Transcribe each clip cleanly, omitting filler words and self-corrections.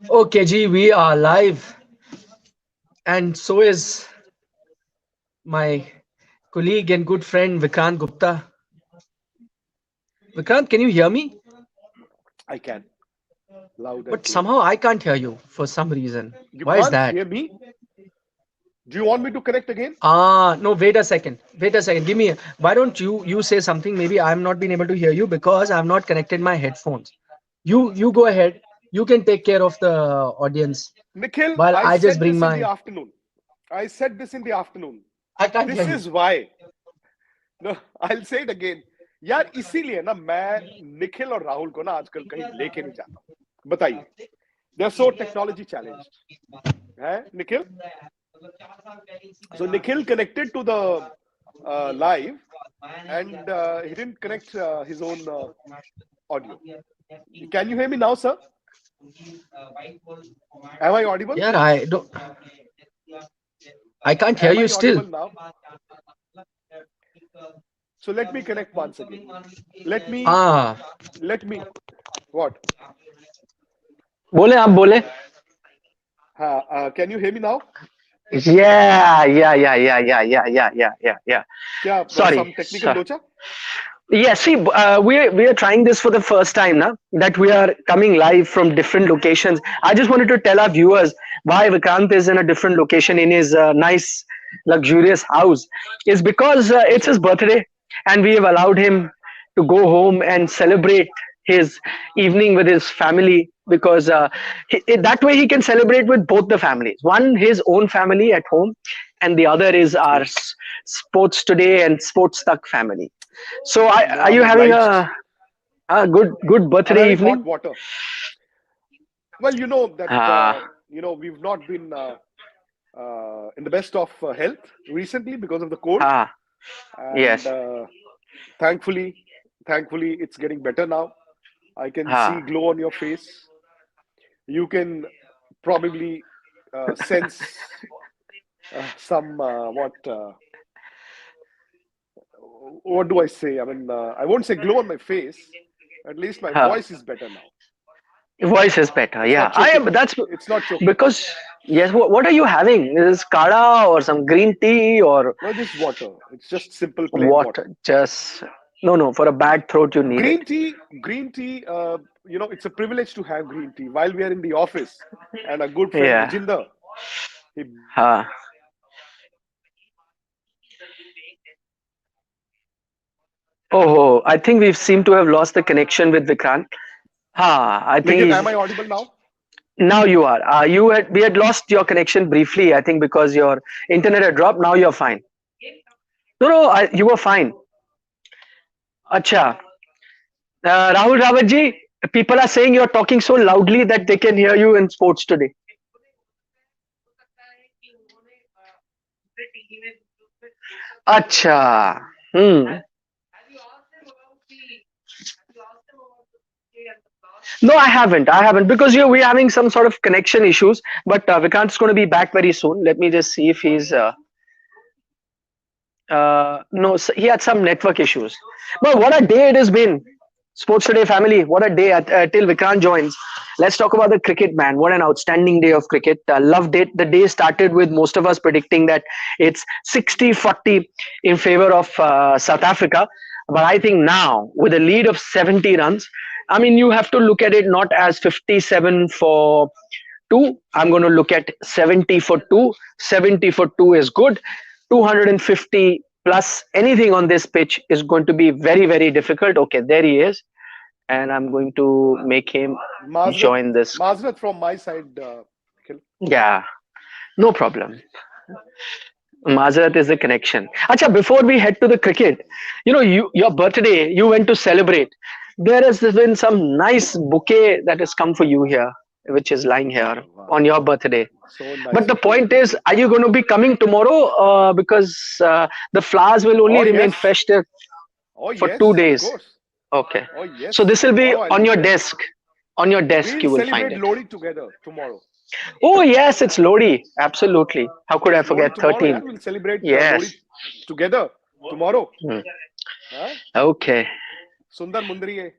Okay, Ji, we are live, and so is my colleague and good friend Vikrant Gupta. Vikrant, can you hear me? I can, loud and But clear. somehow I can't hear you for some reason. You Why is can't that? hear me? Do you want me to connect again? No, wait a second. Wait a second. Give me. Why don't you say something? Maybe I'm not being able to hear you because I've not connected my headphones. You go ahead. You can take care of the audience Nikhil, while I I just said bring this in the my. afternoon. I said this in the afternoon. I can't hear This you. is why. No, I'll say it again. यार इसीलिए ना मैं निखिल और राहुल को ना आजकल कहीं लेके नहीं जाता हूँ बताइए they are so technology challenged है Nikhil so Nikhil connected to the live and he didn't connect his own audio. Can you hear me now, sir? Am I audible? Yeah, I don't. I can't hear Am you I still. audible now? So let me connect once again. Let me, Ah, let me, what? बोले आप बोले. Can you hear me now? Yeah. क्या Sorry. some technical locha? Yeah, see, we are trying this for the first time now that we are coming live from different locations. I just wanted to tell our viewers why Vikrant is in a different location in his nice, luxurious house. Is because Yes, it's sir. his birthday, and we have allowed him to go home and celebrate his evening with his family because that way he can celebrate with both the families. One, his own family at home, and the other is our Yes. Sports Today and Sports Tuck family. So, No, are I'm you having obliged. a good I'm birthday having hot evening? water. Well, you know that Ah, we've not been in the best of health recently because of the cold, ah, and yes. thankfully, thankfully, it's getting better now. I can see Ah, glow on your face. You can probably sense some what do I say? I mean, I won't say glow on my face. At least my ah. voice is better now. Voice is better. It's Yeah, not I am. choking. That's It's not choking. because yes. What are you having? Is kada or some green tea or No, just water. It's just simple plain water. water? Just no. For a bad throat, you need it. Green tea. It's a privilege to have green tea while we are in the office. And a good friend Yeah. Vijinder, he Ah. Oh, I think we seem to have lost the connection with Vikrant. I think Nikhil, he's am I audible now? now you are. We had lost your connection briefly. I think because your internet had dropped. Now you're fine. No, you were fine. Acha. Rahul Rawatji, people are saying you're talking so loudly that they can hear you in sports today. Acha. Hmm. No, I haven't because we're having some sort of connection issues. But Vikrant's going to be back very soon. Let me just see if he's. No, he had some network issues. But what a day it has been. Sports Today family, what a day till Vikrant joins. Let's talk about the cricket, man. What an outstanding day of cricket. Loved it. The day started with most of us predicting that it's 60-40 in favor of South Africa. But I think now, with a lead of 70 runs, I mean, you have to look at it not as 57 for 2. I'm going to look at 70 for 2. 70 for 2 is good. 250 plus anything on this pitch is going to be very, very difficult. Okay, there he is. And I'm going to make him Mazrat, join this. Mazrat from my side, Nikhil. Yeah, no problem. Mazarat is the connection. Acha, before we head to the cricket, your birthday, you went to celebrate. There has been some nice bouquet that has come for you here, which is lying here Wow, wow. on your birthday. So But nice the of you. point is, are you going to be coming tomorrow? Because the flowers will only Oh, remain yes. fresh there Oh, for two yes, of days. course. Okay. Oh, So yes. this will be Tomorrow I'll on be your there. desk. On your desk, We'll you will find celebrate it. Lodi together tomorrow. Oh, yes, it's Lodi. Absolutely. How could I Yes, Lodi forget tomorrow, yeah. 13? We'll celebrate Lodi Yes. together tomorrow. Hmm. Huh? Okay. Sundar Mundriye.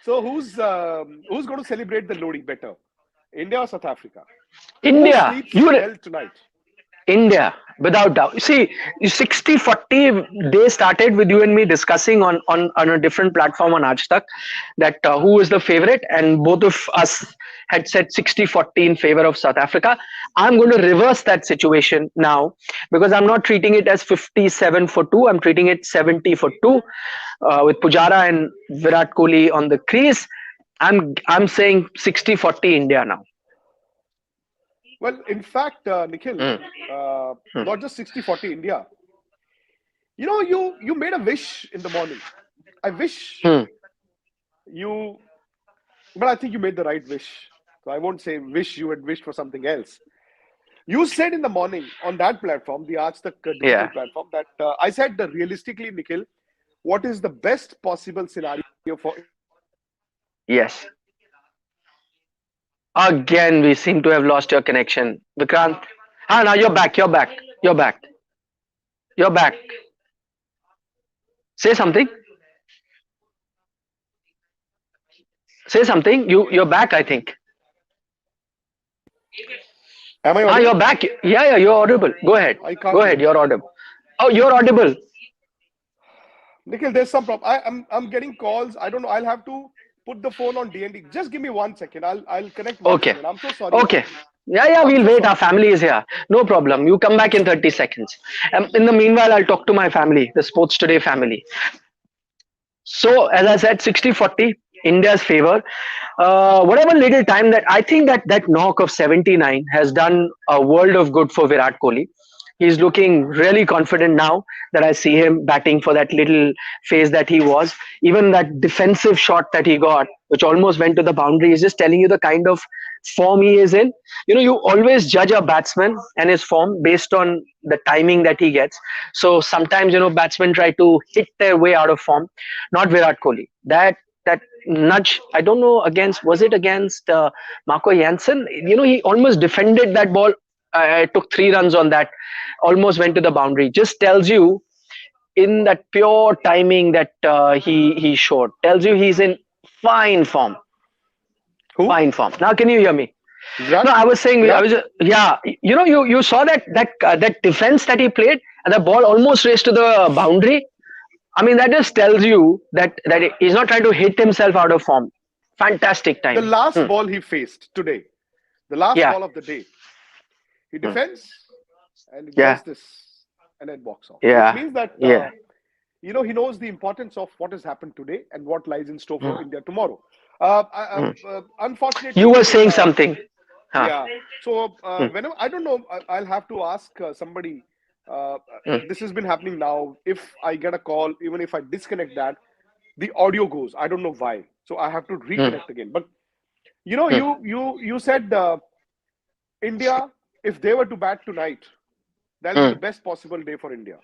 So who's going to celebrate the Lodi better, India or South Africa? Who India, sleeps well tonight? India, without doubt. You see, 60-40 day started with you and me discussing on a different platform on Aaj Tak that who is the favorite, and both of us had said 60-40 in favor of South Africa. I'm going to reverse that situation now because I'm not treating it as 57-2. I'm treating it 70-2 with Pujara and Virat Kohli on the crease. I'm saying 60-40 India now. Well, in fact, Nikhil, not just 60-40 India. You made a wish in the morning. I wish you, but I think you made the right wish. So I won't say wish you had wished for something else. You said in the morning on that platform, the Aaj Tak digital platform, that I said realistically, Nikhil, what is the best possible scenario for? Yes. Again, we seem to have lost your connection. Vikrant. Ah, now you're back. You're back. You're back. You're back. Say something. Say something. You're back, I think. Am I Ah, audible? you're back. Yeah, you're audible. Go ahead. I can't Go ahead. hear. You're audible. Oh, you're audible. Nikhil, there's some problem. I'm getting calls. I don't know. I'll have to put the phone on DND. Just give me 1 second. I'll connect once Okay. again. I'm so sorry. Okay. Yeah, I'm we'll so wait. Our sorry. family is here. No problem. You come back in 30 seconds. In the meanwhile, I'll talk to my family, the Sports Today family. So, as I said, 60-40, India's favor. Whatever little time that I think that knock of 79 has done a world of good for Virat Kohli. He's looking really confident now that I see him batting for that little phase that he was. Even that defensive shot that he got, which almost went to the boundary, is just telling you the kind of form he is in. You always judge a batsman and his form based on the timing that he gets. So sometimes, batsmen try to hit their way out of form. Not Virat Kohli. That nudge, I don't know was it against Marco Jansen? He almost defended that ball. I took 3 runs on that, almost went to the boundary. Just tells you in that pure timing that he showed. Tells you he's in fine form. Who? Fine form. Now, can you hear me? Virat? No, I was saying, Virat? yeah. You saw that defense that he played, and the ball almost raced to the boundary. I mean, that just tells you that he's not trying to hit himself out of form. Fantastic The time. last ball he faced today, the last Yeah. ball of the day, he defends and he Yeah. does this and then walks off. Yeah. Which means that Yeah. he knows the importance of what has happened today and what lies in store for India tomorrow. Unfortunately, You were saying something. Huh. yeah. So whenever I don't know, I'll have to ask somebody. This has been happening now. If I get a call, even if I disconnect that, the audio goes. I don't know why. So I have to reconnect again. But you said India, if they were to bat tonight, that'll be the best possible day for India.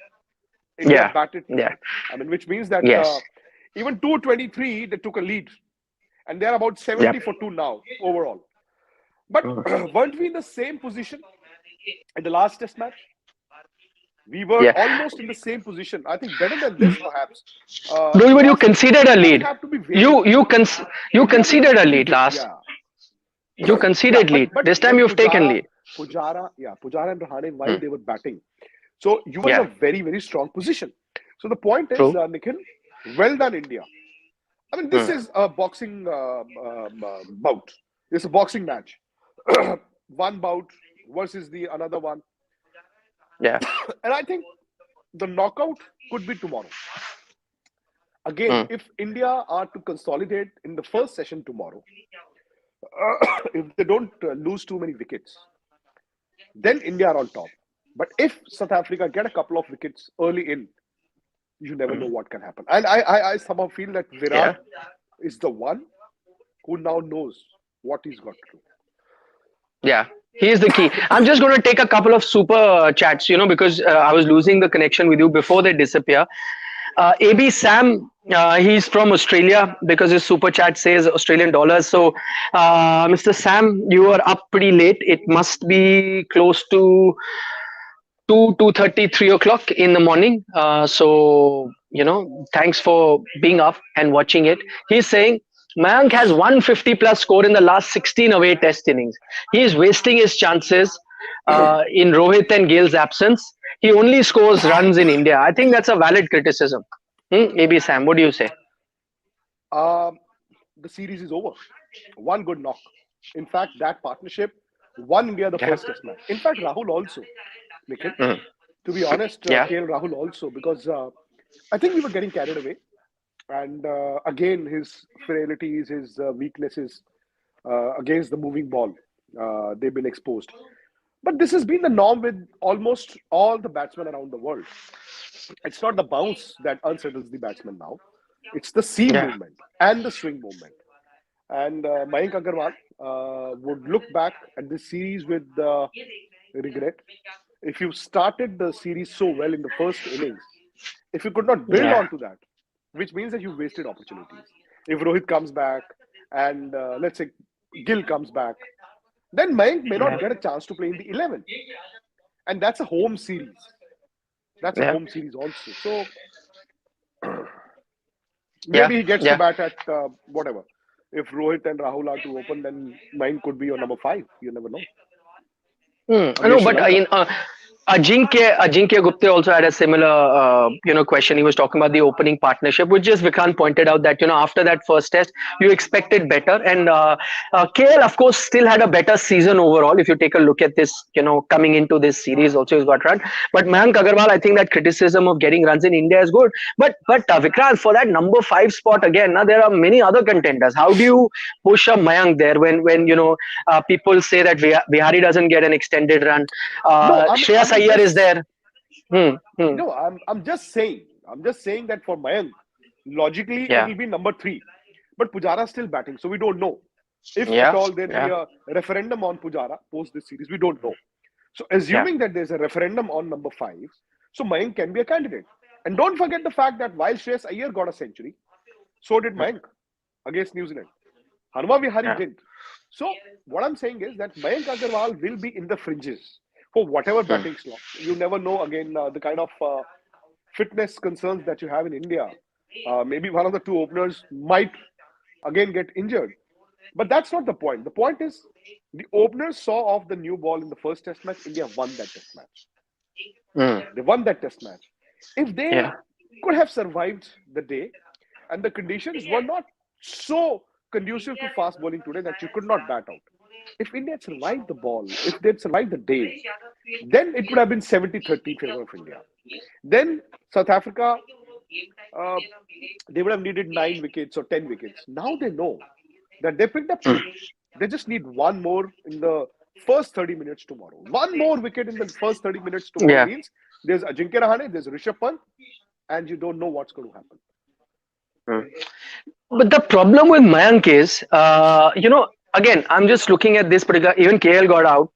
India batted tonight. I mean, which means that even 223, they took a lead. And they're about 70-2 now overall. But weren't we in the same position in the last test match? We were almost in the same position. I think better than this, perhaps. No, but you conceded a lead. You conceded a lead last. Yeah. You conceded lead. But this time you've taken lead. Pujara and Rahane, while they were batting. So you were in a very, very strong position. So the point is, Nikhil, well done, India. I mean, this is a boxing bout. It's a boxing match. One bout versus the another one. Yeah. And I think the knockout could be tomorrow. Again, if India are to consolidate in the first session tomorrow, if they don't lose too many wickets, then India are on top. But if South Africa get a couple of wickets early in, you never know what can happen. And I somehow feel that Virat is the one who now knows what he's got to do. Yeah, he is the key. I'm just going to take a couple of super chats, because I was losing the connection with you before they disappear. AB Sam, he's from Australia because his super chat says Australian dollars. So, Mr. Sam, you are up pretty late. It must be close to 2:30, 3 o'clock in the morning. So thanks for being up and watching it. He's saying Mayank has 150 plus score in the last 16 away test innings. He is wasting his chances in Rohit and Gale's absence. He only scores runs in India. I think that's a valid criticism. AB Sam, what do you say? Um, the series is over. One good knock. In fact, that partnership won India the Yeah. first test match. In fact, Rahul also, Nikhil. Mhm. To be honest, Yeah. KL Rahul also, because I think we were getting carried away. And again, his frailties, his weaknesses against the moving ball, they've been exposed. But this has been the norm with almost all the batsmen around the world. It's not the bounce that unsettles the batsman now. It's the seam Yeah. movement and the swing movement. And Mayank Agarwal would look back at this series with regret. If you started the series so well in the first innings, if you could not build Yeah. onto that, which means that you wasted opportunities. If Rohit comes back and let's say Gill comes back, then Mayank may not Yeah. get a chance to play in the 11. And that's a home series. That's a Yeah. home series also. So Yeah. maybe he gets to Yeah. bat at whatever. If Rohit and Rahul are to open, then mine could be your number 5. You never know. I know, Against Sri but Lanka. Ajinkya Gupta also had a similar, question. He was talking about the opening partnership, which just Vikrant pointed out that after that first test, you expected better, and KL of course still had a better season overall. If you take a look at this, coming into this series, also he's got run. But Mayank Agarwal, I think that criticism of getting runs in India is good. But Vikrant, for that number 5 spot again, now there are many other contenders. How do you push a Mayank there when people say that Vihari doesn't get an extended run? No, Shreyas I'm Iyer is just there. Hmm, hmm, no, I'm just saying. I'm just saying that for Mayank, logically it yeah, will be number 3. But Pujara is still batting, so we don't know. If at yeah, all there be yeah, a referendum on Pujara post this series, we don't know. So yeah, assuming that there's a referendum on number 5, so Mayank can be a candidate. And don't forget the fact that while Shreyas Iyer got a century, so did Mayank against New Zealand. Hanuma Vihari yeah. didn't. So what I'm saying is that Mayank Agarwal will be in the fringes for whatever Hmm, batting slot. You never know again the kind of fitness concerns that you have in India. Maybe one of the two openers might again get injured. But that's not the point. The point is the openers saw off the new ball in the first test match. India won that test match. hmm, They won that test match. If yeah, they could have survived the day and the conditions were not so conducive to fast bowling today that you could not bat out. If India had survived the ball, if they'd survived the day, then it would have been 70-30 in favor of India. Then South Africa, uh, they would have needed 9 wickets or 10 wickets. Now they know that they picked up hmm, 2. They just need one more in the first 30 minutes tomorrow. One more wicket in the first 30 minutes tomorrow yeah. means there's Ajinkya Rahane, there's Rishabh Pant, and you don't know what's going to happen. Hmm. But the problem with Mayank is, again, I'm just looking at this particular. Even KL got out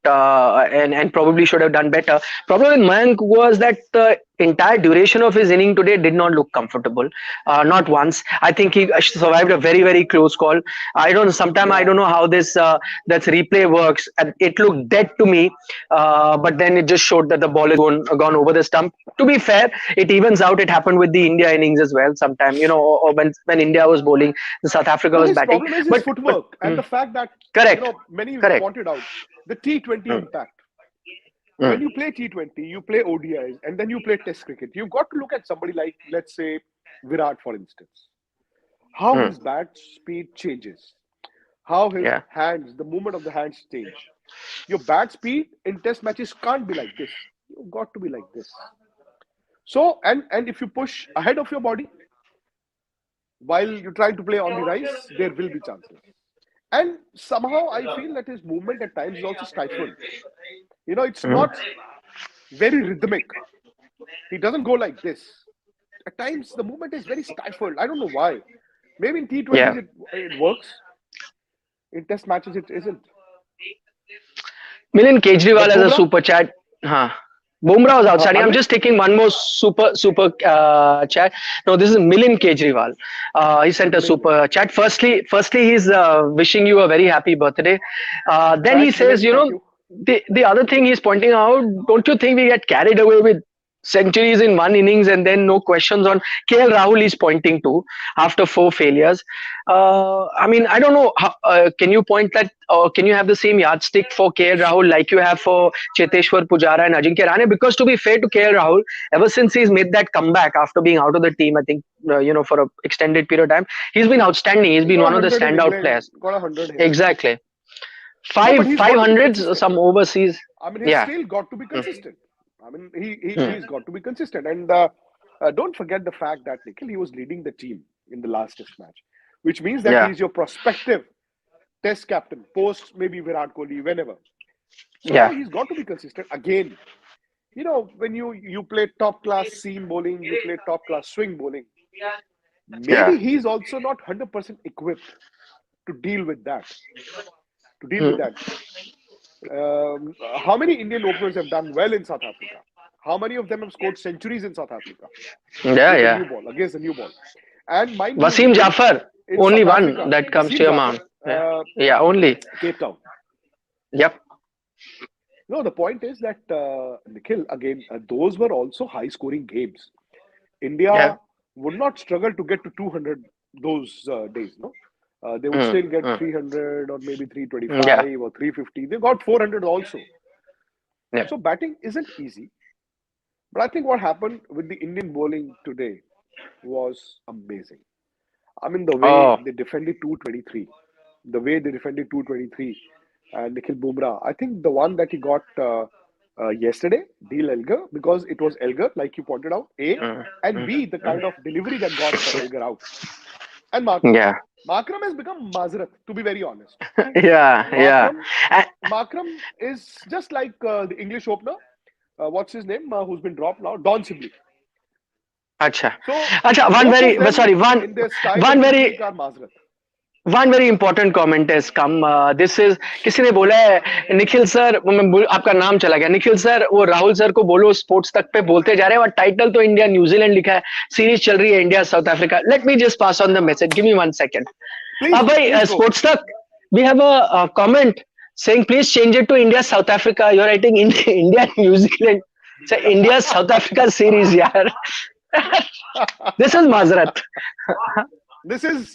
and probably should have done better. Problem with Mayank was that the entire duration of his inning today did not look comfortable. Not once. I think he survived a very very close call. I don't. Sometimes I Yeah. don't know how this that replay works. And it looked dead to me, but then it just showed that the ball is gone over the stump. To be fair, it evens out. It happened with the India innings as well. Sometime, or when India was bowling, the South Africa No, was his batting. problem is his But footwork and the fact that, correct, many correct. pointed out the T20 Mm, impact. When mm, you play T20, you play ODIs, and then you play Test cricket. You've got to look at somebody like, let's say, Virat, for instance. How mm, his bat speed changes, how his yeah, hands, the movement of the hands change. Your bat speed in Test matches can't be like this. You've got to be like this. So, and if you push ahead of your body while you're trying to play on the rise, there will be chances. And somehow I feel that his movement at times is also stifled. It's mm, not very rhythmic. He doesn't go like this. At times, the movement is very stifled. I don't know why. Maybe in T20s yeah. it works. In Test matches, it isn't. Milind Kejriwal But as a Bumrah, super chat. Huh. Bumrah was outstanding. I'm Malvish, just taking one more super chat. No, this is Milind Kejriwal. He sent a amazing. super chat. Firstly, he's wishing you a very happy birthday. Then he Thanks, says, Milan. Thank you. the other thing he's pointing out. Don't you think we get carried away with centuries in one innings, and then no questions on KL Rahul is pointing to after 4 failures. I mean, I don't know. Can you point that, or can you have the same yardstick for KL Rahul like you have for Cheteshwar Pujara and Ajinkya Rahane? Because to be fair to KL Rahul, ever since he's made that comeback after being out of the team, I think for an extended period of time, he's been outstanding. He's He been got one of the 100 in standout England, players. got 100 here. Exactly. No, but Five he's five got to be hundreds, consistent. some overseas. I mean, he's Yeah. still got to be Mm, consistent. I mean, mm. he's got to be consistent. And don't forget the fact that Nikhil, he was leading the team in the last test match, which means that Yeah. he's your prospective test captain, post maybe Virat Kohli, whenever. So Yeah. he's got to be consistent. Again, when you play top class seam bowling, you play top class swing bowling, Yeah. maybe he's also not 100% equipped to deal with that. To deal with Mm. that. How many Indian openers have done well in South Africa? How many of them have scored centuries in South Africa Yeah. with the Yeah. new ball, against the new ball? And mind you, Wasim Nikhil, Jafar, in only South one Africa, that comes to Wasim your Jafar, mind. Yeah. Yeah. Only. Cape Town. Yep. No, the point is that Nikhil, again, those were also high-scoring games. Yeah. India would not struggle to get to 200 those days, no? They would Mm. still get Mm. 300 or maybe Yeah. 325 or 350. They got 400 also. Yeah. So batting isn't easy. But I think what happened with the Indian bowling today was amazing. I mean, the way Oh. they defended 223, the way they defended 223, and Nikhil Bumrah. I think the one that he got yesterday, Deal Elgar, because it was Elgar, like you pointed out, A, Mm. and Mm. B, the Mm. kind of delivery that got Elgar out. And Markram. Yeah. Markram has become Mazrat, to be very honest. Yeah. Yeah. Markram, Uh, Markram is just like the English opener. What's his name? Who's been dropped now? Don Sibley. Acha. So Acha. both of them, Sorry. in their style One and very technique, are Mazrat. one very important comment has come. This is किसी ने बोला है Nikhil sir, आपका नाम चला गया Nikhil sir, वो Rahul sir को बोलो स्पोर्ट्स तक पे बोलते जा रहे हैं और टाइटल तो इंडिया न्यूजीलैंड लिखा है, सीरीज चल रही है India South Africa. Let me just pass on the message, give me 1 second. Please, भाई please go. स्पोर्ट्स तक we have a comment saying please change it to India South Africa. You're writing India New Zealand. So India South Africa series, yaar. This is Mazrat. This is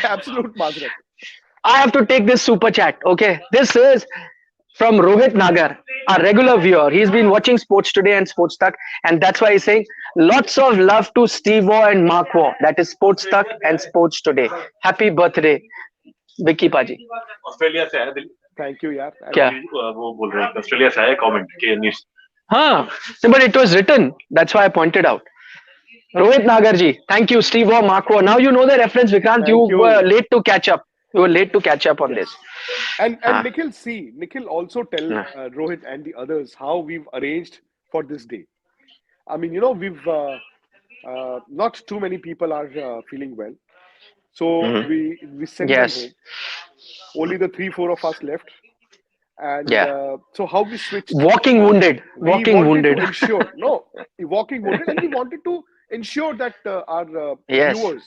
absolute Mazrat. I have to take this super chat. Okay, this is from Rohit Nagar, a regular viewer. He's been watching Sports Today and Sports Tuck, and that's why he's saying lots of love to Steve Waugh and Mark Waugh. That is Sports Tuck and Sports Today. Happy birthday, Vicky Paji. Australia से आया Delhi. Thank you, यार. क्या? वो बोल रहे हैं Australia से आया कमेंट के news. Huh? But it was written. That's why I pointed out. Rohit Nagarji, thank you, Steve Waugh, Mark Waugh. Now you know the reference, Vikrant. Thank You you. were late to catch up. You were late to catch up on this. And Ah. Nikhil also tell Rohit and the others how we've arranged for this day. I mean, we've not too many people are feeling well, so we sent Yes. them home. Only the 3-4 of us left, and Yeah. So how we switched? Walking wounded. We Walking wanted wounded. to ensure walking wounded, and we wanted to ensure that our Yes. viewers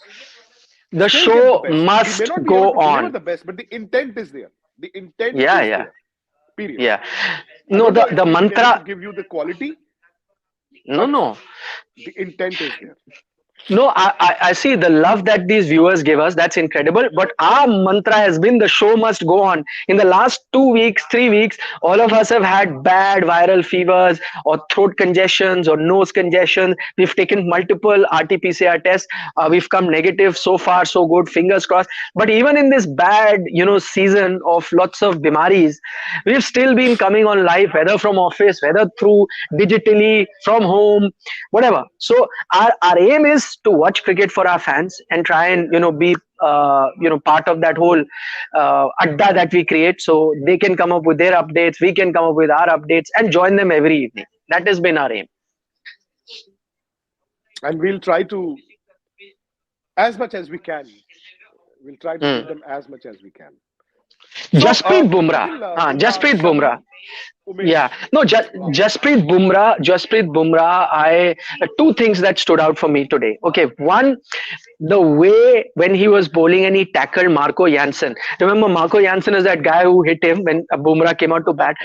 The still show get the best. must We may not be go able to deliver on. the best, but the intent is there. The intent Yeah, is yeah. there. Period. Yeah. I No, don't know the if we've been able mantra. to give you the quality. No, no. The intent is there. No, I see the love that these viewers give us. That's incredible. But our mantra has been the show must go on. In the last 2 weeks, 3 weeks, all of us have had bad viral fevers or throat congestions or nose congestion. We've taken multiple RT-PCR tests. We've come negative. So far, so good. Fingers crossed. But even in this bad, season of lots of bimaris, we've still been coming on live, whether from office, whether through digitally, from home, whatever. So our aim is to watch cricket for our fans and try and be part of that whole adda that we create, so they can come up with their updates, we can come up with our updates and join them every evening. That has been our aim. And we'll try to, as much as we can, we'll try to give them as much as we can. So, Jasprit Nikhil, Bumrah. Bumrah, Jasprit Shami, Bumrah. Umesh. Yeah, no, Jasprit Bumrah. Two things that stood out for me today. Okay, one, the way when he was bowling and he tackled Marco Jansen. Remember, Marco Jansen is that guy who hit him when Bumrah came out to bat.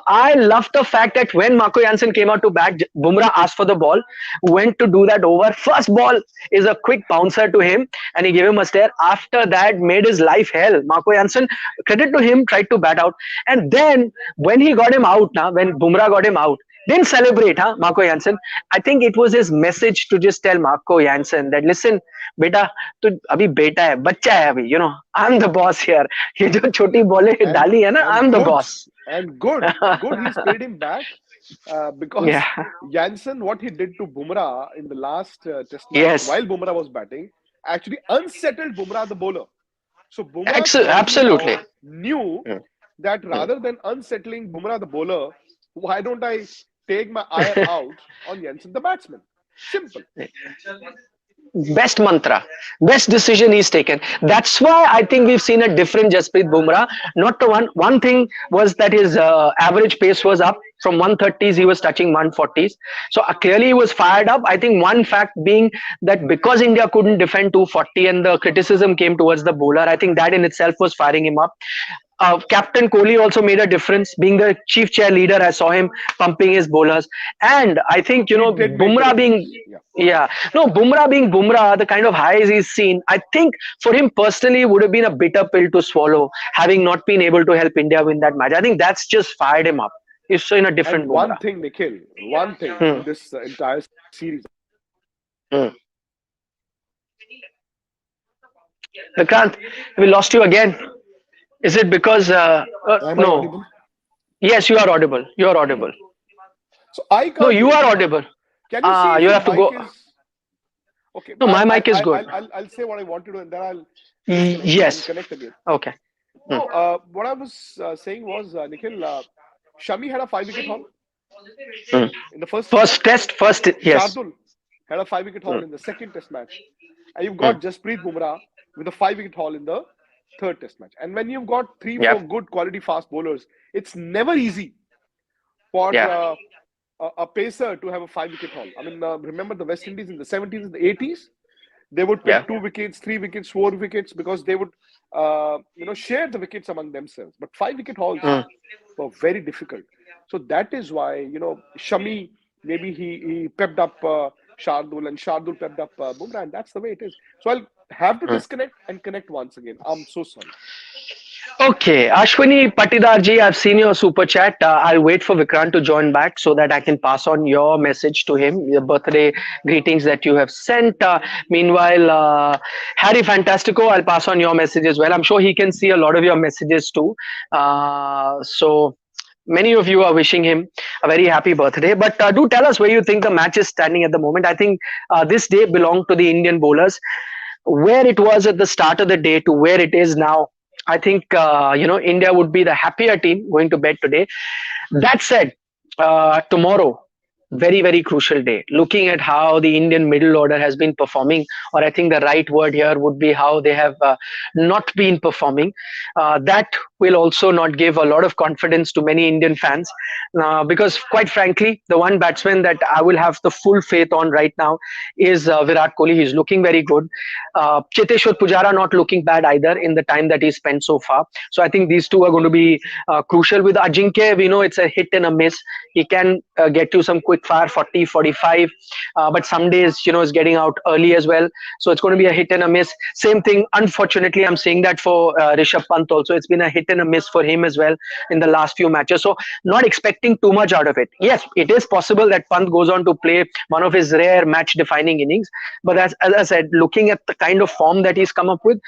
I love the fact that when Marco Jansen came out to bat, Bumrah asked for the ball, went to do that over. First ball is a quick bouncer to him, and he gave him a stare. After that, made his life hell. Marco Jansen, credit to him, tried to bat out, and then when he got him out, now when Bumrah got him out, didn't celebrate, huh, Marco Jansen. I think it was his message to just tell Marco Jansen that listen, बेटा तू अभी बेटा है बच्चा है अभी I am the boss here ये जो छोटी बॉलें डाली है ना आई And am the good, boss and good. He's paid him back because yeah Jansen, what he did to Bumrah in the last Test match yes while Bumrah was batting, actually unsettled Bumrah the bowler. So Bumrah probably absolutely now knew Mm, that mm. rather than unsettling Bumrah the bowler, why don't I take my eye out on Jansen the batsman? Simple. Best mantra, best decision he's taken. That's why I think we've seen a different Jasprit Bumrah. Not the one thing was that his average pace was up from 130s, he was touching 140s. So clearly he was fired up. I think one fact being that because India couldn't defend 240 and the criticism came towards the bowler, I think that in itself was firing him up. Captain Kohli also made a difference. Being the chief chair leader, I saw him pumping his bowlers, and I think He did make the Bumrah being difference. Yeah. yeah no Bumrah being Bumrah, the kind of highs he's seen, I think for him personally would have been a bitter pill to swallow, having not been able to help India win that match. I think that's just fired him up. He's so in a And different one Bumrah. thing, Nikhil, one thing Hmm, in this entire series, hmm. Vikrant, we lost you again. Is it because am I no? audible? Yes, you are audible. You are audible. So I No, can't you hear are you. audible. Can you see if You your have to mic go. is okay? No, my mic is good. I'll say what I want to do, and then I'll disconnect and Yes. connect again. Okay. Hmm. No, what I was saying was, Nikhil, Shami had a 5 wicket haul Hmm. in the first test First match. test, first yes. Shardul had a 5 wicket haul Hmm. in the second test match. And you've Hmm. got Jasprit Bumrah with a 5 wicket haul in the third test match. And when you've got three, four Yep. good quality fast bowlers, it's never easy for Yeah. a pacer to have a 5 wicket haul. I mean, remember the West Indies in the 70s and the 80s? They would Yeah. pick 2 wickets, 3 wickets, 4 wickets because they would, share the wickets among themselves. But 5 wicket hauls Hmm. were very difficult. So that is why, Shami, maybe he pepped up Shardul and Shardul pepped up Bumrah, and that's the way it is. So I'll have to Hmm. disconnect and connect once again. I'm so sorry. Okay, Ashwini Patidarji, I've seen your super chat. I'll wait for Vikrant to join back so that I can pass on your message to him, your birthday greetings that you have sent. Meanwhile, Harry Fantastico, I'll pass on your message as well. I'm sure he can see a lot of your messages too. So many of you are wishing him a very happy birthday. But do tell us where you think the match is standing at the moment. I think this day belonged to the Indian bowlers. Where it was at the start of the day to where it is now, I think India would be the happier team going to bed today. That said, tomorrow, very, very crucial day. Looking at how the Indian middle order has been performing, or I think the right word here would be how they have not been performing. That will also not give a lot of confidence to many Indian fans because, quite frankly, the one batsman that I will have the full faith on right now is Virat Kohli. He's looking very good. Cheteshwar Pujara not looking bad either in the time that he spent so far. So I think these two are going to be crucial. With Ajinkya, we know it's a hit and a miss. He can get you some quick fire 40, 45, but some days, is getting out early as well. So it's going to be a hit and a miss. Same thing, unfortunately, I'm saying that for Rishabh Pant also. It's been a hit and a miss for him as well in the last few matches. So not expecting too much out of it. Yes, it is possible that Pant goes on to play one of his rare match defining innings. But as I said, looking at the kind of form that he's come up with,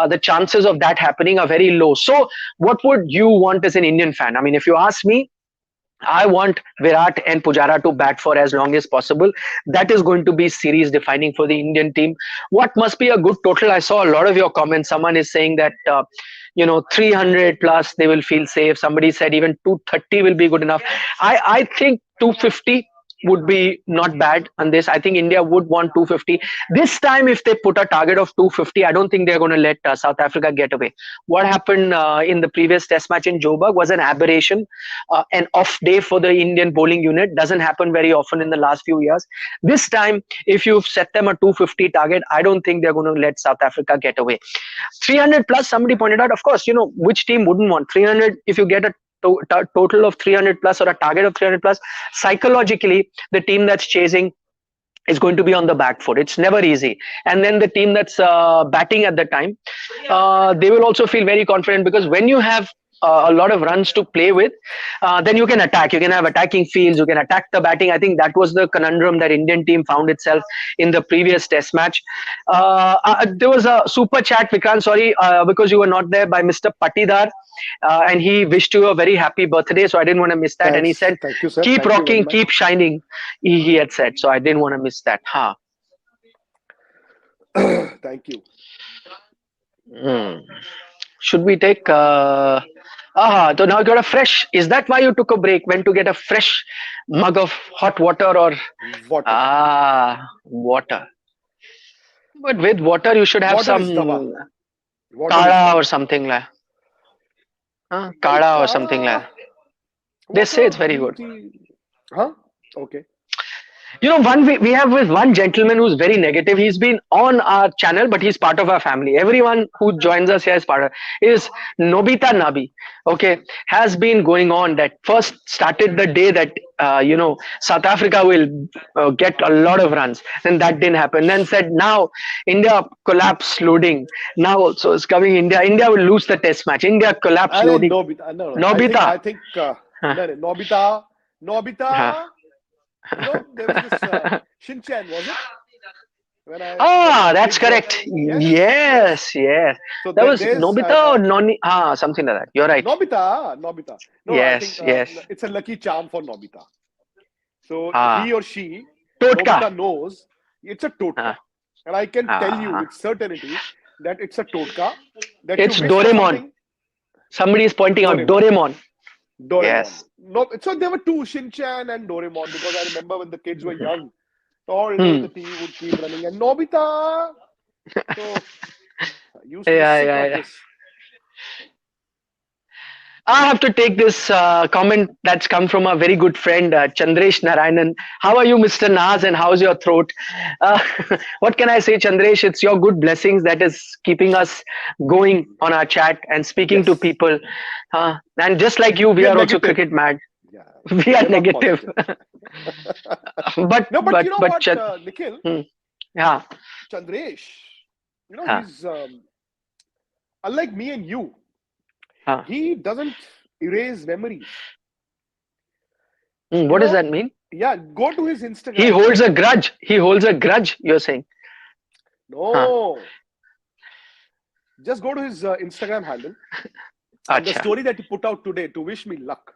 the chances of that happening are very low. So what would you want as an Indian fan? I mean, if you ask me, I want Virat and Pujara to bat for as long as possible. That is going to be series defining for the Indian team. What must be a good total? I saw a lot of your comments. Someone is saying that 300 plus they will feel safe. Somebody said even 230 will be good enough. I think 250 would be not bad on this. I think India would want 250 this time. If they put a target of 250, I don't think they're going to let South Africa get away. What happened in the previous test match in Joburg was an aberration. An off day for the Indian bowling unit doesn't happen very often in the last few years. This time, if you've set them a 250 target, I don't think they're going to let South Africa get away. 300 plus, somebody pointed out, of course, which team wouldn't want 300? If you get a total of 300 plus or a target of 300 plus, psychologically the team that's chasing is going to be on the back foot. It's never easy. And then the team that's batting at the time, they will also feel very confident, because when you have a lot of runs to play with, then you can attack. You can have attacking fields. You can attack the batting. I think that was the conundrum that Indian team found itself in the previous test match. There was a super chat, Vikrant, sorry, because you were not there, by Mr. Patidar. And he wished you a very happy birthday, so I didn't want to miss that. Thanks. And he said, Thank you, sir. keep Thank you very rocking, much. keep shining, he had said. So I didn't want to miss that. Thank you. Should we take... so now you got a fresh... Is that why you took a break? Went to get a fresh mug of hot water or... Water. Water. But with water, you should have Water some is dawa. Water is kala dawa. or something like... Kala or something like... They say it's very good. Huh? Okay. We have with one gentleman who's very negative. He's been on our channel, but he's part of our family. Everyone who joins us here is part of... Is Nobita Nabi. Okay, has been going on that first started the day that South Africa will get a lot of runs. Then that didn't happen. Then said now India collapse loading. Now also it's coming India. India will lose the test match. India collapse loading. Nobita. No. Nobita. I think Nobita. There was this Shinchan, was it? That's correct. Yes. So that was Nobita or Noni? Something like that. You're right. Nobita. No, Yes, I think, yes. it's a lucky charm for Nobita. So he or she, Totka. Nobita knows it's a totka. And I can tell you with certainty that it's a totka. That It's you wish for Doraemon. something. Somebody is pointing out Doraemon. Yes. No, so there were two, Shinchan and Doraemon, because I remember when the kids were young, all day the TV would keep running, and Nobita. So I used to be sick of this. I have to take this comment that's come from a very good friend, Chandresh Narayanan. How are you, Mr. Naz, and how's your throat? What can I say, Chandresh? It's your good blessings that is keeping us going on our chat and speaking to people. And just like you, we are also cricket mad. Yeah. We are negative. but you know what, Nikhil? Yeah. Chandresh, he's unlike me and you. He doesn't erase memories. What does that mean? Yeah, go to his Instagram. He holds a grudge. You're saying? No. Just go to his Instagram handle. And the story that he put out today, to wish me luck.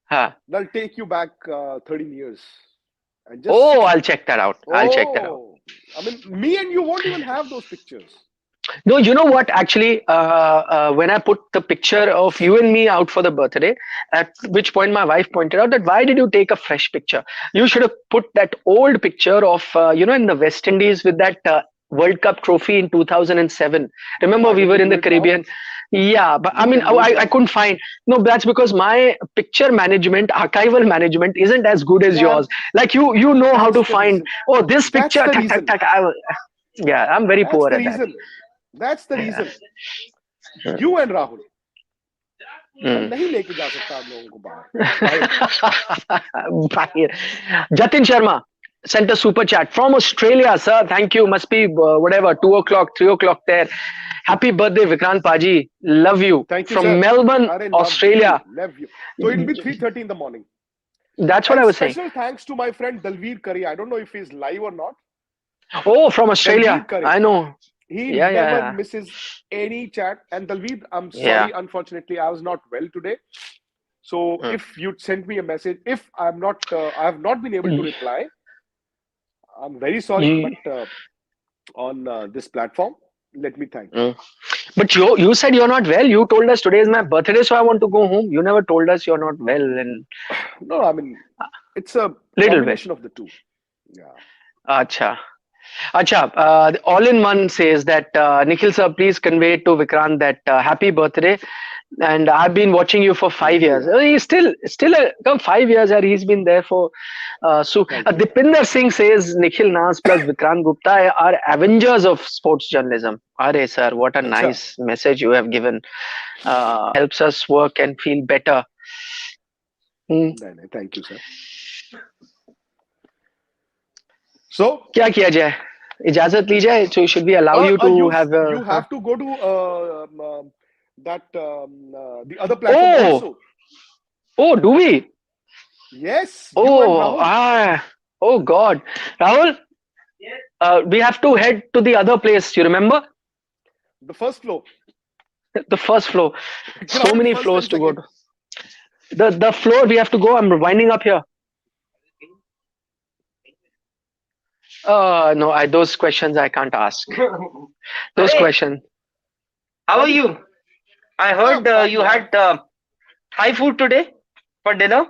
That'll take you back 13 years. And just, I'll check that out. I mean, me and you won't even have those pictures. No, you know what? Actually, when I put the picture of you and me out for the birthday, at which point my wife pointed out that why did you take a fresh picture? You should have put that old picture of, in the West Indies with that World Cup trophy in 2007. Remember, we were in the Caribbean. Yeah, but I mean, I couldn't find. No, that's because my picture management, archival management isn't as good as yours. Like you know how to find, this picture. I'm very poor at that. That's the reason. You and Rahul. नहीं लेके जा सकता आप लोगों को बाहर. Jatin Sharma sent a super chat from Australia, sir. Thank you. Must be 2 o'clock, 3 o'clock there. Happy birthday, Vikrant Paji. Love you. Thank you, from sir. Melbourne, Australia. Love you. So it'll be 3:30 in the morning. That's what I was saying. Special thanks to my friend Dalveer Curry. I don't know if he's live or not. From Australia. I know. He never misses any chat. And Dalveer, I'm sorry, unfortunately, I was not well today. So if you'd sent me a message, if I have not been able to reply, I'm very sorry. But on this platform, let me thank you. But you said you're not well. You told us today is my birthday, so I want to go home. You never told us you're not well. And no, I mean, It's a Little combination of the two. Yeah. Acha. Acha, all in one says that Nikhil sir, please convey to Vikrant that happy birthday. And I've been watching you for 5 years. He's still come 5 years, and he's been there for. Thank you. Dipinder Singh says Nikhil Nas plus Vikrant Gupta are avengers of sports journalism. Are sir, what a nice message you have given. Helps us work and feel better. Thank you, sir. So क्या किया जाए? इजाजत ली जाए? So should we allow you to have? You have to go to the other platform also. Oh, do we? Yes. Oh God, Rahul. We have to head to the other place. You remember? The first floor. The first floor. So many floors to go to. The floor we have to go. I'm winding up here. No, those questions I can't ask. Those questions. How are you? I heard you had Thai food today for dinner.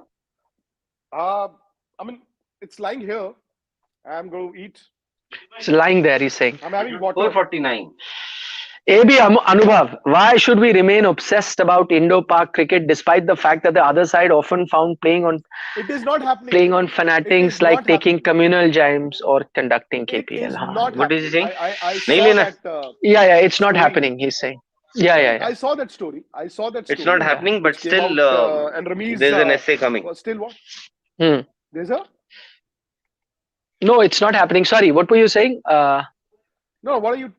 I mean, it's lying here. I'm going to eat. It's lying there, he's saying. I'm having water. 449. AB Anubhav, why should we remain obsessed about Indo-Pak cricket despite the fact that the other side often found playing on It is not happening. playing on fanatics like taking communal gyms or conducting It KPL? is not What is he saying? I saw Nail that. Yeah, it's not story. happening, he's saying. Yeah. I saw that story. It's not happening, but Came still out, and Ramesh, there's an essay coming. Still what? There's a? No, it's not happening. Sorry, what were you saying? No, what are you?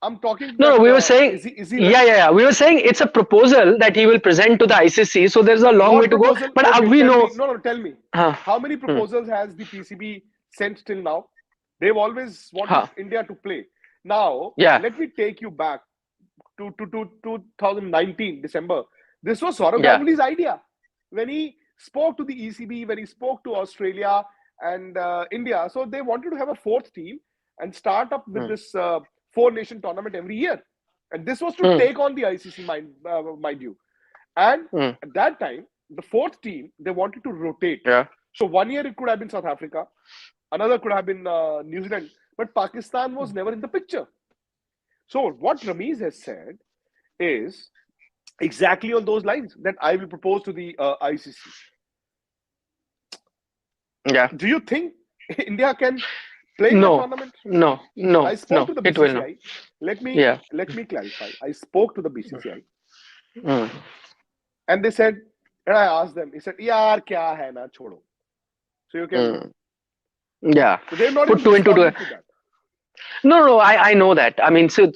I'm talking. No, we were saying. Is he Yeah. We were saying it's a proposal that he will present to the ICC. So there's a long way to go. But okay, we know. No, tell me. How many proposals has the PCB sent till now? They've always wanted India to play. Now, let me take you back to 2019 December. This was Saurav Ganguly's idea when he spoke to the ECB, when he spoke to Australia and India. So they wanted to have a fourth team and start up with this 4-nation tournament every year. And this was to take on the ICC, mind you. And at that time, the fourth team, they wanted to rotate. Yeah. So 1 year it could have been South Africa, another could have been New Zealand, but Pakistan was never in the picture. So what Ramesh has said is exactly on those lines that I will propose to the ICC. Yeah. Do you think India can play in the tournament? No. I spoke to the BCCI. It will not. Let me clarify. I spoke to the BCCI. And they said, and I asked them, he said, yaar kya hai na, chodo. So you can. Yeah. So they're not put two into two. No, I know that. I mean, so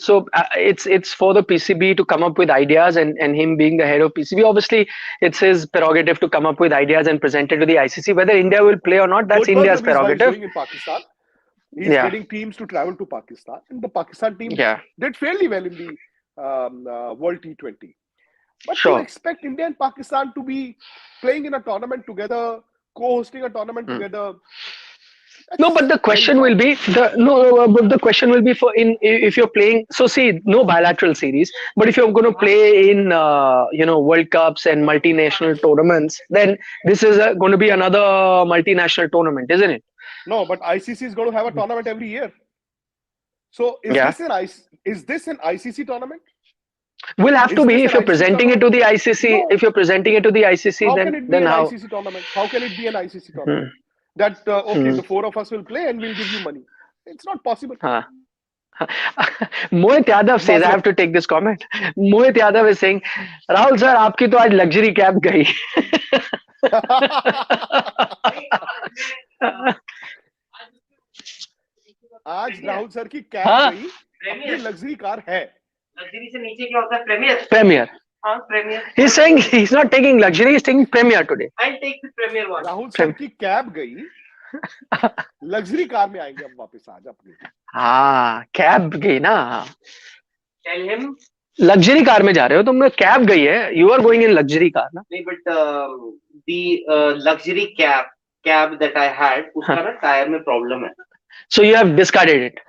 it's for the PCB to come up with ideas, and him being the head of PCB, obviously it's his prerogative to come up with ideas and present it to the ICC. Whether India will play or not, that's India's prerogative. In Pakistan, he's getting teams to travel to Pakistan, and the Pakistan team did fairly well in the World T20. But you expect India and Pakistan to be playing in a tournament together, co-hosting a tournament together. No, but the question will be the question will be for if you're playing. So see, no bilateral series, but if you're going to play in World Cups and multinational tournaments, then this is going to be another multinational tournament, isn't it? No, but ICC is going to have a tournament every year. So is this an ICC tournament? Will have to be if you're presenting it to the ICC. No. If you're presenting it to the ICC, then how? ICC tournament? How can it be an ICC tournament? That the four of us will play and we'll give you money. It's not possible. Mohit Yadav says, I have to take this comment. Mohit Yadav is saying, Rahul sir, आपकी तो आज luxury cab गई. आज Rahul sir की cab गई. अपनी luxury car है. Luxury से नीचे क्या होता है? Premier. Premier. He's saying he's not taking luxury, he's taking Premier today. I'll take the Premier one. Rahul sir की कैब गई. लग्जरी कार में आएंगे हम वापस आज अपनी. कैब गई ना. Tell him. लग्जरी कार में जा रहे हो तुम. कैब गई है. You are going in luxury car ना. नहीं, but the luxury cab that I had, उसका ना टायर में problem है. So you have discarded it.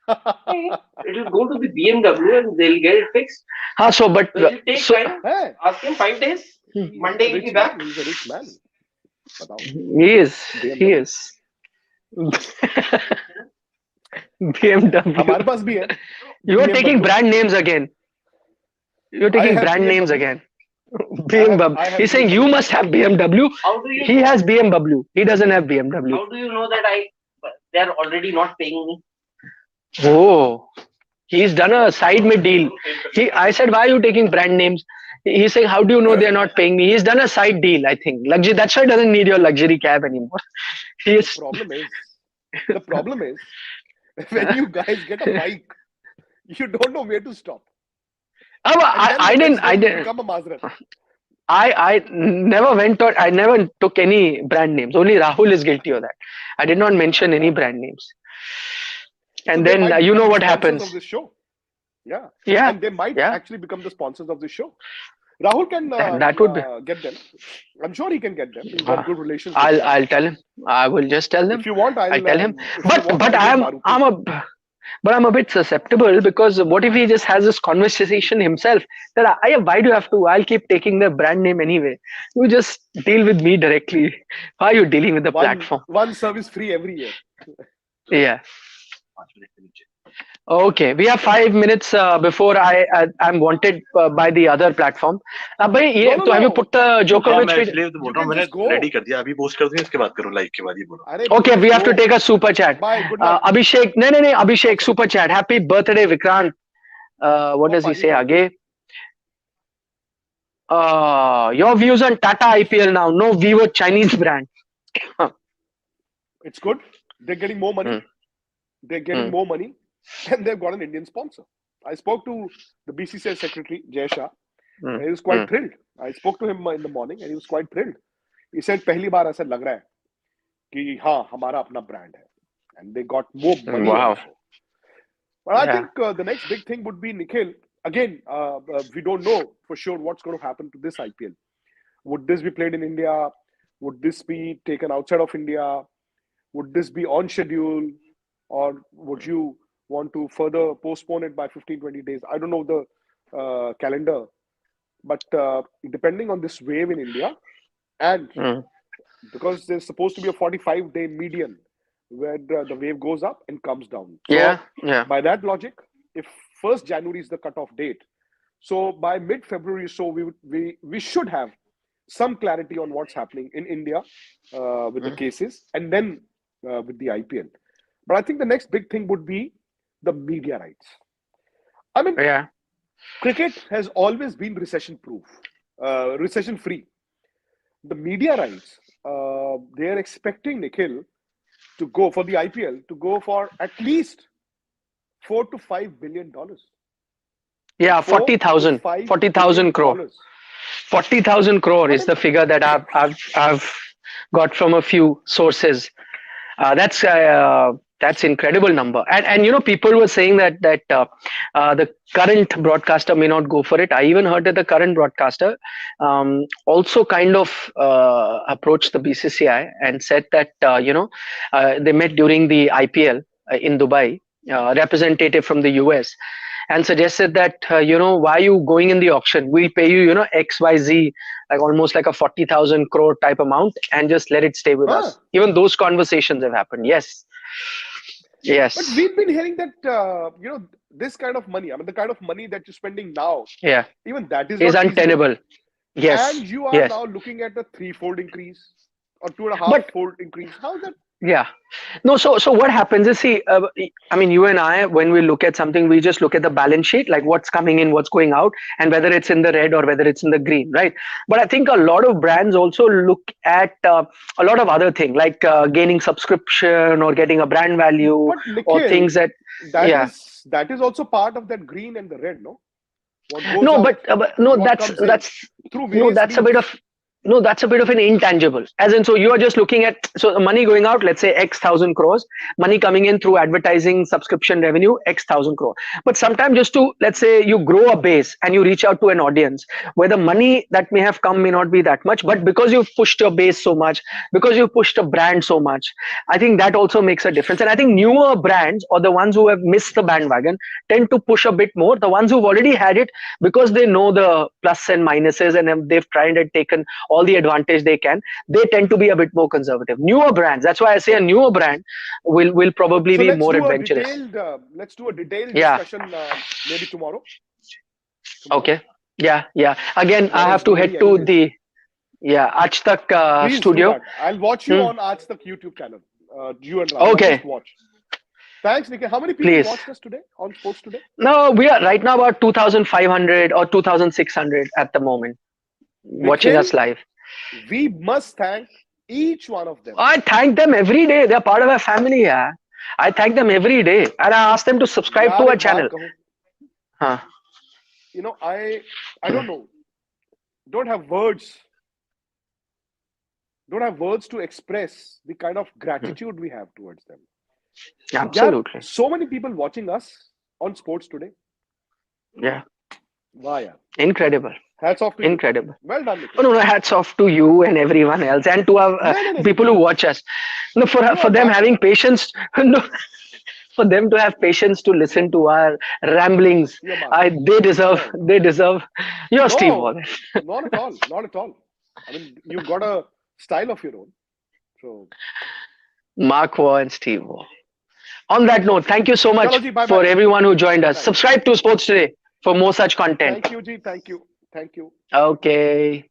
It will go to the BMW and they'll get it fixed. But it will take time. Ask him 5 days. Monday he'll be back. He's a rich man. बताओ। He is. He BMW. is. BMW. हमारे पास भी है You are taking BMW. brand names again. You're I taking have brand names BMW. again. BMW. I have He's saying you BMW. must have BMW. How do you He know? has BMW. He doesn't have BMW. How do you know that they're already not paying me? Oh, he's done a side mid deal. I said, why are you taking brand names? He's saying, how do you know they're not paying me? He's done a side deal, I think. Luxury. That's why he doesn't need your luxury cab anymore. He The is. problem is when you guys get a bike, you don't know where to stop. Oh, And then I the didn't. next day I you didn't. become a Mazda. I never went or I never took any brand names. Only Rahul is guilty of that. I did not mention any brand names. So And they then might you become know the what sponsors happens. of this show. Yeah. Yeah, And they might yeah. actually become the sponsors of this show. Rahul can That would be. get them. I'm sure he can get them. He's Uh, got good relations with them. I'll tell him. I will just tell them. If you want, I tell him. I'll But get I'm Maruti. I'm a bit susceptible because what if he just has this conversation himself that why do you have to? I'll keep taking the brand name anyway. You just deal with me directly. Why are you dealing with the platform? One service free every year. Yeah. Okay, we have 5 minutes before I'm wanted by the other platform. भाई ये No, तो have you no. put the हाँ Djokovic? मैं इसलिए तो बोल रहा हूँ, can मैंने just go. रेडी कर दिया, अभी पोस्ट कर दिया, इसके बाद करो, लाइव के बाद ही बोलो. अरे Okay, just we have to go. take a super chat. Bye. Good luck. Abhishek, no, Abhishek, super chat. Happy birthday, Vikrant. What does he say? Aage? Your views on Tata IPL now? No, we were Chinese brand. It's good. They're getting more money. They're getting more money, and they've got an Indian sponsor. I spoke to the BCCI secretary, Jay Shah, and he was quite thrilled. I spoke to him in the morning, and he was quite thrilled. He said, "पहली बार ऐसा लग रहा है कि हाँ हमारा अपना brand है," and they got more money. Wow. Also. But I think the next big thing would be Nikhil. Again, we don't know for sure what's going to happen to this IPL. Would this be played in India? Would this be taken outside of India? Would this be on schedule? Or would you want to further postpone it by 15-20 days? I don't know the calendar. But depending on this wave in India, and because there's supposed to be a 45-day median where the wave goes up and comes down. So by that logic, if 1st January is the cutoff date, so by mid-February, so we should have some clarity on what's happening in India with the cases, and then with the IPL. But I think the next big thing would be the media rights. I mean, cricket has always been recession-proof, recession-free. The media rights, they are expecting Nikhil to go for the IPL to go for at least $4 to $5 billion. Yeah, 40,000 crore. 40,000 crore is the figure that I've got from a few sources. That's incredible number. And you know, people were saying that the current broadcaster may not go for it. I even heard that the current broadcaster also kind of approached the BCCI and said that they met during the IPL in Dubai, representative from the US, and suggested that why are you going in the auction? We'll pay you XYZ, like almost like a 40,000 crore type amount, and just let it stay with us. Even those conversations have happened. Yes. But we've been hearing that this kind of money, I mean the kind of money that you're spending now, even that is untenable. Yes. And you are now looking at a 3-fold increase or 2.5-fold increase. How is that? Yeah. No, so what happens is, see, I mean, you and I, when we look at something, we just look at the balance sheet, like what's coming in, what's going out, and whether it's in the red or whether it's in the green, right? But I think a lot of brands also look at a lot of other things, like gaining subscription or getting a brand value, Nikhil, or things that is also part of that green and the red, no? That's a bit of an intangible, as in, so you are just looking at, so money going out, let's say X thousand crores, money coming in through advertising, subscription revenue, X thousand crore. But sometimes just to, let's say you grow a base and you reach out to an audience where the money that may have come may not be that much, but because you've pushed your base so much, because you've pushed a brand so much, I think that also makes a difference. And I think newer brands, or the ones who have missed the bandwagon, tend to push a bit more. The ones who've already had it, because they know the plus and minuses and they've tried and taken all the advantage they can, they tend to be a bit more conservative. Newer brands, that's why I say a newer brand will probably So be let's more do a adventurous. detailed. Let's do a detailed Yeah. discussion maybe tomorrow. Okay. Yeah. Again, I Tomorrow have is to Lohri head to anyways. the Aaj Tak Please do studio. that. I'll watch you Hmm. on Aaj Tak YouTube channel. You and Rahul. Okay. I'll just watch. Thanks, Nikhil. How many people Please. watched us today on Sports Today? No, we are right now about 2,500 or 2,600 at the moment watching Nikhil, us live. we must thank each one of them. I thank them every day. They're part of our family. Yeah. I thank them every day, and I ask them to subscribe यार to our एक बात channel. कहूं, Huh. you know, I don't know, don't have words to express the kind of gratitude we have towards them. Absolutely. यार, so many people watching us on Sports Today. Yeah. Wow, yeah. Incredible. Hats off to you. Incredible. Well done, Nikhil. No, hats off to you and everyone else, and to our No. people who watch us. No, for are them back. having patience. No, for them to have patience to listen to our ramblings. You're back. They deserve. No. They deserve. Your Steve No, Wall. not at all. Not at all. I mean, you've got a style of your own. So, Mark Waugh and Steve Waugh. On that note, thank you so much Chalo ji, bye-bye. for everyone who joined us. Thanks. Subscribe to Sports Today for more such content. Thank you, Ji. Thank you. Okay.